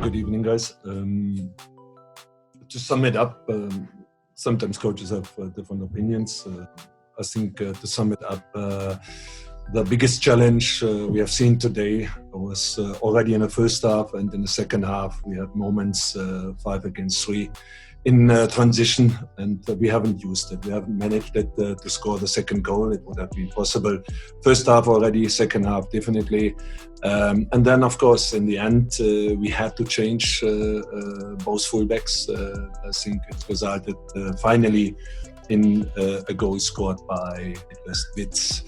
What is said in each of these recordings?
Good evening, guys. To sum it up, sometimes coaches have different opinions. I think to sum it up, the biggest challenge we have seen today was already in the first half, and in the second half we had moments 5 against 3 in transition, and we haven't used it. We haven't managed it to score the second goal. It would have been possible. First half already, second half definitely. And then, of course, in the end, we had to change both fullbacks. I think it resulted finally in a goal scored by Bidvest Wits.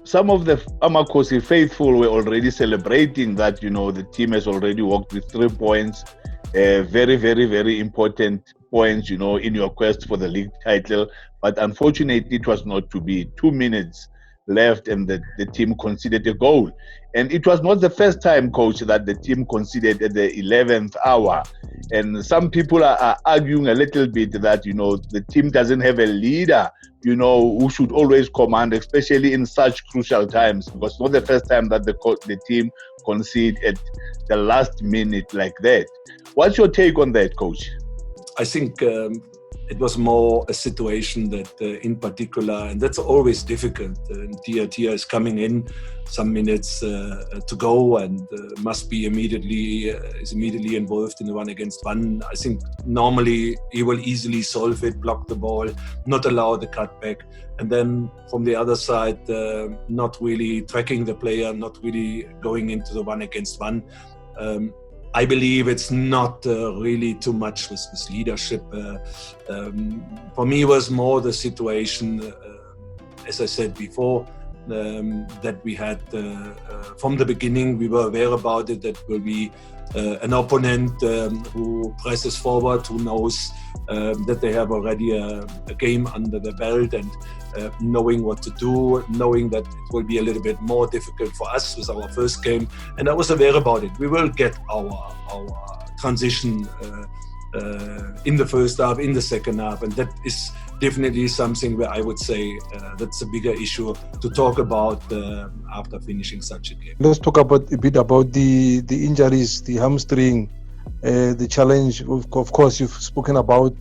Some of the Amakosi faithful were already celebrating that, the team has already walked with 3 points. Very, very, very important points, in your quest for the league title. But unfortunately, it was not to be. 2 minutes left and the team conceded a goal. And it was not the first time, coach, that the team conceded at the 11th hour. And some people are arguing a little bit that, the team doesn't have a leader, who should always command, especially in such crucial times. Because it's not the first time that the team conceded at the last minute like that. What's your take on that, coach? I think it was more a situation that in particular, and that's always difficult. Tia is coming in some minutes to go and must be immediately involved in the 1-against-1. I think normally he will easily solve it, block the ball, not allow the cutback. And then from the other side, not really tracking the player, not really going into the 1-against-1. I believe it's not really too much with leadership. For me, it was more the situation, as I said before, that we had from the beginning. We were aware about it, that will be an opponent who presses forward, who knows that they have already a game under the belt, and knowing what to do, knowing that it will be a little bit more difficult for us with our first game. And I was aware about it. We will get our transition in the first half, in the second half, and that is definitely something where I would say that's a bigger issue to talk about after finishing such a game. Let's talk a bit about the injuries, the hamstring, the challenge. Of course, you've spoken about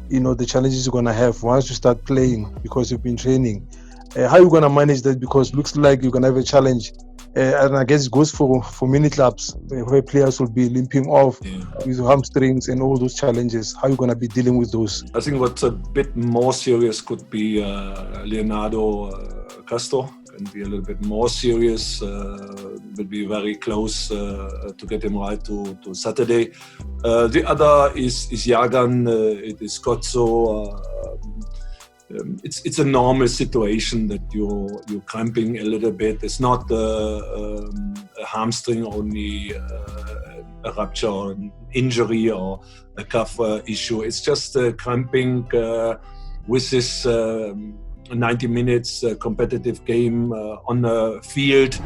the challenges you're going to have once you start playing, because you've been training. How are you going to manage that? Because it looks like you're going to have a challenge. And I guess it goes for many clubs where players will be limping off with hamstrings and all those challenges. How are you going to be dealing with those? I think what's a bit more serious could be Leonardo Castro. Can be a little bit more serious. Will be very close to get him right to Saturday. The other is Jagan. It is Kotso. It's a normal situation that you're cramping a little bit. It's not a hamstring only, a rupture or an injury or a cuff issue. It's just cramping with this 90 minutes competitive game on the field.